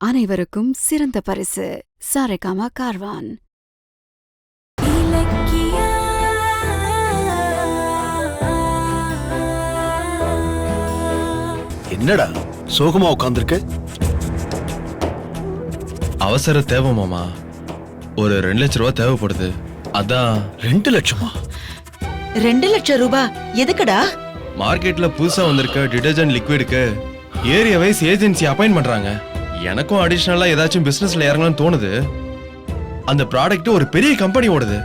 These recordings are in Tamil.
அனைவருக்கும் சிறந்த பரிசு சாரேகாமா கார்வான். என்னடா சோகமா உட்கார்ந்திருக்க? அவசர தேவை மாமா, ஒரு 2 லட்சம் ரூபாய் தேவைப்படுது. அதான். 2 லட்சமா? 2 லட்சம் ரூபாய் எதுக்குடா? மார்க்கெட்ல புதுசா வந்திருக்க டிடர்ஜென்ட் லிக்விடுக்கு ஏரியா வைஸ் ஏஜென்சி அப்பாயிண்ட் பண்றாங்க. எனக்கும் அடிஷனலா ஏதாச்சும் பிசினஸ்ல இறங்கலாம்னு தோணுது. அந்த ப்ராடக்ட் ஒரு பெரிய கம்பெனி ஓடுது,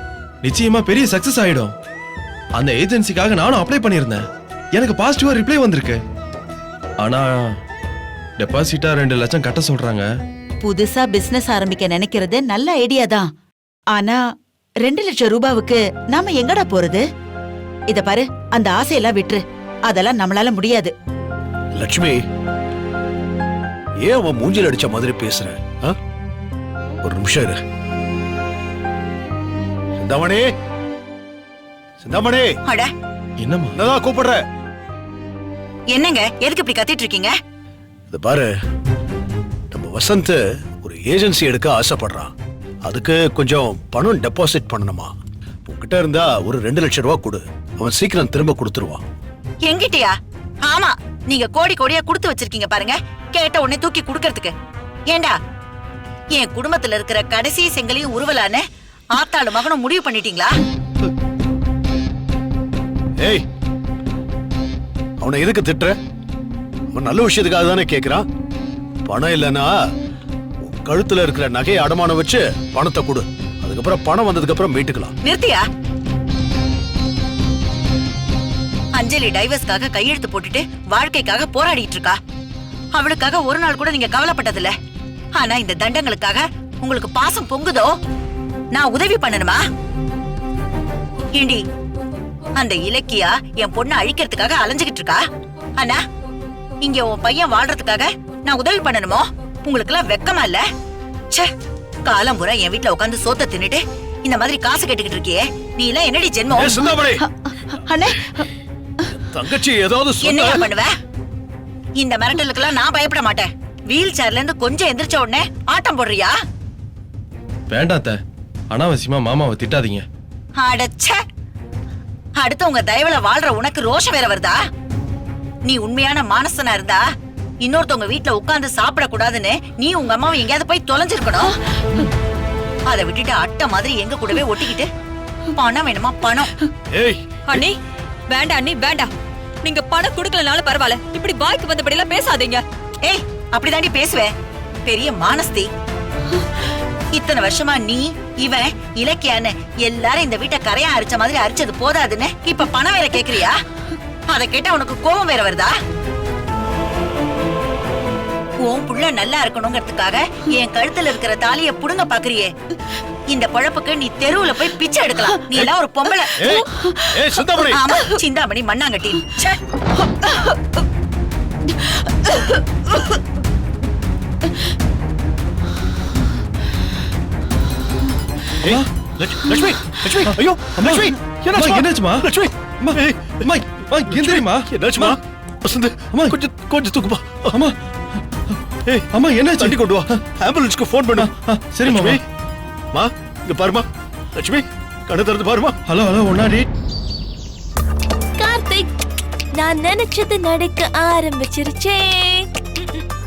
நிச்சயமா பெரிய சக்சஸ் ஆயிடும். அந்த ஏஜென்சிக்காக நானும் அப்ளை பண்ணியிருந்தேன். எனக்கு பாசிட்டிவா ரிப்ளை வந்திருக்கு. ஆனா டெபாசிட்டா 2 லட்சம் கட்ட சொல்றாங்க. புதுசா பிசினஸ் ஆரம்பிக்க நினைக்கிறது நல்ல ஐடியா தான். ஆனா 2 லட்சம் ரூபாவுக்கு நாம எங்கடா போறது? இத பாரு, அந்த ஆசையெல்லாம் விட்டுரு. அதெல்லாம் நம்மளால முடியாது. லட்சுமி, ஏன் அவன் மூஞ்சில அடிச்ச மாதிரி பேசுற? ஒரு நிமிஷம் இரு. சிந்தாமணி, சிந்தாமணி. அட, என்னம்மா? என்னதான் கூப்பிடுற? என்னங்க, எதுக்கு இப்படி கத்திட்டு இருக்கீங்க? இது பாரு, நம்ம வசந்த் ஒரு ஏஜென்சி எடுக்க ஆசைப்படுறான். அதுக்கு கொஞ்சம் பணம் டெபாசிட் பண்ணணுமா? உன்கிட்ட இருந்தா ஒரு 2 லட்சம் ரூபாய் கொடு, அவன் சீக்கிரம் திரும்ப கொடுத்துருவான். எங்கிட்டயா? ஆமா, நீங்க கோடி கோடியா கொடுத்து வச்சிருக்கீங்க பாருங்க, கேட்ட உடனே தூக்கி குடுக்கறதுக்கு. ஏண்டா, என் குடும்பத்துல இருக்கிற கடைசி செங்கலையும் உருவலான ஆத்தாளு மகனும் முடிவு பண்ணிட்டீங்களா? ஏய், அவனை எதுக்கு திட்டுற? அவன் நல்ல விஷயத்துக்காக தானே கேக்குறான். பணம் இல்லைன்னா கழுத்துல இருக்கிற நகையை அடமானம் வச்சு பணத்தை கொடு, அதுக்கப்புறம் பணம் வந்ததுக்கு அப்புறம் மீட்டுக்கலாம். நிறுத்தியா? அஞ்சலி டைவர்ஸ்க்காக கையெழுத்து போட்டுட்டு வாழ்க்கைக்காக போராடிட்டு இருக்கா. அவளுக்காக ஒரு நாள் கூட நீங்க கவலைப்பட்டதில்ல. ஆனா இந்த தண்டங்களுக்காக உங்களுக்கு பாசம் பொங்குதோ? நான் உதவி பண்ணணுமா? ஏண்டி, அந்த இலக்கியா என் பொண்ணை அழிக்கிறதுக்காக அலைஞ்சுகிட்டு இருக்கா. ஆனா இங்க உன் பையன் வாழ்றதுக்காக நான் உதவி பண்ணணுமோ? உங்களுக்கு எல்லாம் வெக்கமா இல்ல? ச்சே, காலம் பூரா என் வீட்டுல உட்காந்து சோத்த தின்னுட்டு இந்த மாதிரி காசு கேட்டுக்கிட்டு இருக்கியே, நீ எல்லாம் என்னடி ஜென்மம்? அண்ணே, தங்கச்சி ஏதாவது என்ன பண்ணுவ? இந்த மிரட்டலுக்கெல்லாம் நான் பயப்பட மாட்டேன். வீல் சேர்ல இருந்து கொஞ்சம் எந்திரிச்ச உடனே ஆட்டம் போடுறியா? வேண்டாத்த, அனாவசியமா மாமாவை திட்டாதீங்க. அடச்ச, அடுத்தவங்க தயவுல வாழ்ற உனக்கு ரோஷம் வேற வருதா? நீ உண்மையான மானசனா இருந்தா இன்னொருத்தவங்க வீட்டுல உட்கார்ந்து சாப்பிட கூடாதுன்னு நீ உங்க அம்மாவை எங்கேயாவது போய் தொலைஞ்சிருக்கணும். அதை விட்டுட்டு அட்டை மாதிரி எங்க கூடவே ஒட்டிக்கிட்டு பணம் வேணுமா பணம்? அண்ணி வேண்டாம், அண்ணி வேண்டாம். நீங்க பணம் கொடுக்கலனாலும் பரவாயில்ல, இப்படி வாய்க்கு வந்தபடி எல்லாம் பேசாதீங்க. ஏய், அப்படிதாண்டி பேசுவேன், பெரிய மானஸ்தி. இத்தனை வருஷமா நீ இவன் இலக்கியான்னு எல்லாரும் இந்த வீட்டை கரையா அரிச்ச மாதிரி அரிச்சது போதாதுன்னு இப்ப பணம் வேற கேக்குறியா? அதை கேட்டா உனக்கு கோபம் வேற வருதா? உன் புள்ள நல்லா இருக்கணுங்கிறதுக்காக என் கழுத்துல இருக்கிற தாலிய புடுங்க பாக்குறியே. இந்த பொழப்புக்கு நீ தெருவுல போய் பிச்சை எடுக்கலாம். நீ எல்லாம் ஒரு பொம்பளை. ஆமா, சிந்தாமணி மண்ணாங்கட்டி. லட்சுமி, லட்சுமி, ஐயோ, லட்சுமி, என்னாச்சுமா? லட்சுமி, எந்திரிமா. என்னாச்சுமா? வசந்த், கொஞ்சம் கொஞ்சம் தூக்குப்பா. அம்மா, ஏய் அம்மா, என்னாச்சு? தண்ணி கொண்டு வா, ஆம்புலன்ஸ்க்கு ஃபோன் பண்ணு. சரி மாமா. மா, இங்க பாருமா. லட்சுமி, கண்ணு திறந்து பாருமா. Hello hello, ஒன்னாடி. கார்த்திக், நான் நினைச்சது நடக்க ஆரம்பிச்சிருச்சே.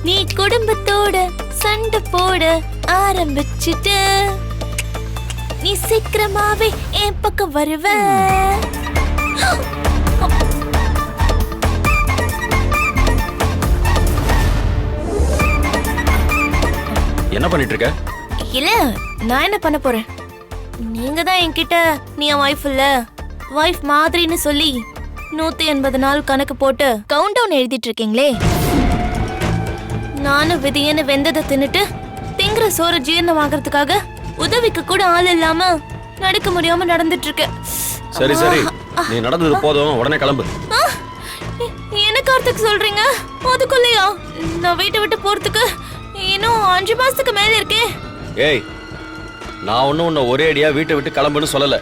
நீ குடும்பத்தோட சண்டை போட ஆரம்பிச்சிட்ட. நீ சீக்கிரமாவே என் பக்கம் வருவ. என்ன பண்ணிட்டு இருக்க? இல்ல, நான் என்ன பண்ண போறேன்? நீங்க தான் என்கிட்ட நீ என் வைஃப் இல்ல, வைஃப் மாதிரின்னு சொல்லி 180 நாள் கணக்கு போட்டு கவுண்ட் டவுன் எழுதிட்டு இருக்கீங்களே. நானும் விதியன்னு வெந்ததை தின்னுட்டு திங்கிற சோறு ஜீரணமாகறதுக்காக உதவிக்கு கூட ஆள் இல்லாம நடக்க முடியாம நடந்துட்டு இருக்க. சரி சரி, நீ நடந்தது போதும், உடனே கிளம்பு. என்ன கார்த்திக் சொல்றீங்க? அதுக்குள்ளயா? நான் வீட்டை விட்டு போறதுக்கு இன்னும் 5 மாசத்துக்கு மேல இருக்கே. ஏய், நான் ஒன்னும் உன்னை ஒரே அடியா வீட்டை விட்டு கிளம்புன்னு சொல்லல.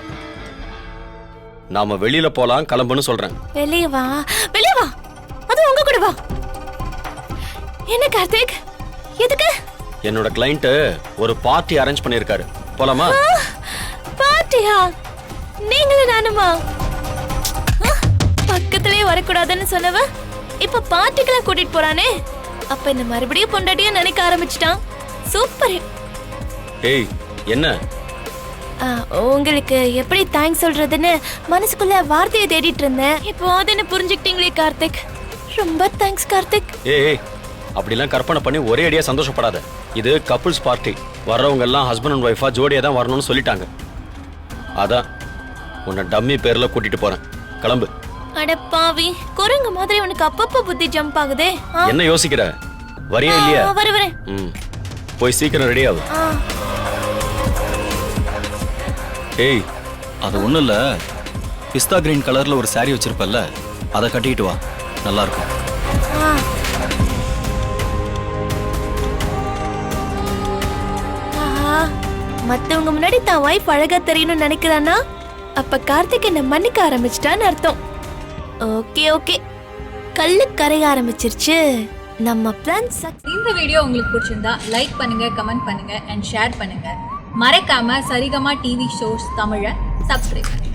நாம வெளியில போலாம், கிளம்புன்னு சொல்றேன். வெளியே வா, வெளியே வா. அது உங்க கூட வா. என்ன கார்த்திக், எதுக்கு என்னோட கிளைண்ட் ஒரு பார்ட்டி அரேஞ்ச் பண்ணியிருக்காரு, போலாமா? பாட்டியா? நீங்களும் நானுமா? பக்கத்திலே வரக்கூடாதுன்னு சொன்னவ இப்ப பார்ட்டிக்கெல்லாம் கூட்டிட்டு போறானே. அப்ப இந்த மறுபடியும் பொண்டாட்டியா நினைக்க ஆரம்பிச்சிட்டான். சூப்பர். ஏய் என்ன? உங்களுக்கு எப்படி தேங்க்ஸ் சொல்றதுன்னு மனசுக்குள்ள வார்த்தையை தேடிட்டு இருந்தேன். இப்போ அதுன்னு புரிஞ்சுக்கிட்டீங்களே கார்த்திக். ரொம்ப தேங்க்ஸ் கார்த்திக். ஏய் அப்படிலாம் கற்பனை பண்ணி ஒரே அடியா சந்தோஷப்படாத. இது கப்புள்ஸ் பார்ட்டி. வர்றவங்க எல்லாம் ஹஸ்பண்ட் அண்ட் ஒய்ஃபா ஜோடியா தான் வரணும்னு சொல்லிட்டாங்க. அதான் உன்னை டம்மி பேர்ல கூட்டிட்டு போறேன். கிளம்பு. அட பாவி, குரங்கு மாதிரி உனக்கு அப்பப்ப புத்தி ஜம்ப் ஆகுதே. என்ன யோசிக்கிற? வரியா இல்லையா? வரேன். போய் சீக்கிரம் ரெடி ஆகு. ஏய், அது ஒண்ணும் இல்ல. பிஸ்தா கிரீன் கலர்ல ஒரு saree வச்சிருப்பல்ல, அதை கட்டிட்டு வா, நல்லா இருக்கும். மத்தவங்க முன்னாடி தான் வைஃப் அழகா தெரியணும்னு நினைக்கிறானா, அப்ப கார்த்திக் என்ன மன்னிக்க ஆரம்பிச்சிட்டான்னு அர்த்தம். ஓகே ஓகே, கல்லு கரைய ஆரம்பிச்சிருச்சு. நம்ம பிளான் சக்சஸ். இந்த வீடியோ உங்களுக்கு பிடிச்சிருந்தா லைக் பண்ணுங்க, கமெண்ட் பண்ணுங்க அண்ட் ஷேர் பண்ணுங்க. மறக்காம சரிகமா டிவி ஷோஸ் தமிழை சப்ஸ்கிரைப் பண்ணுங்க.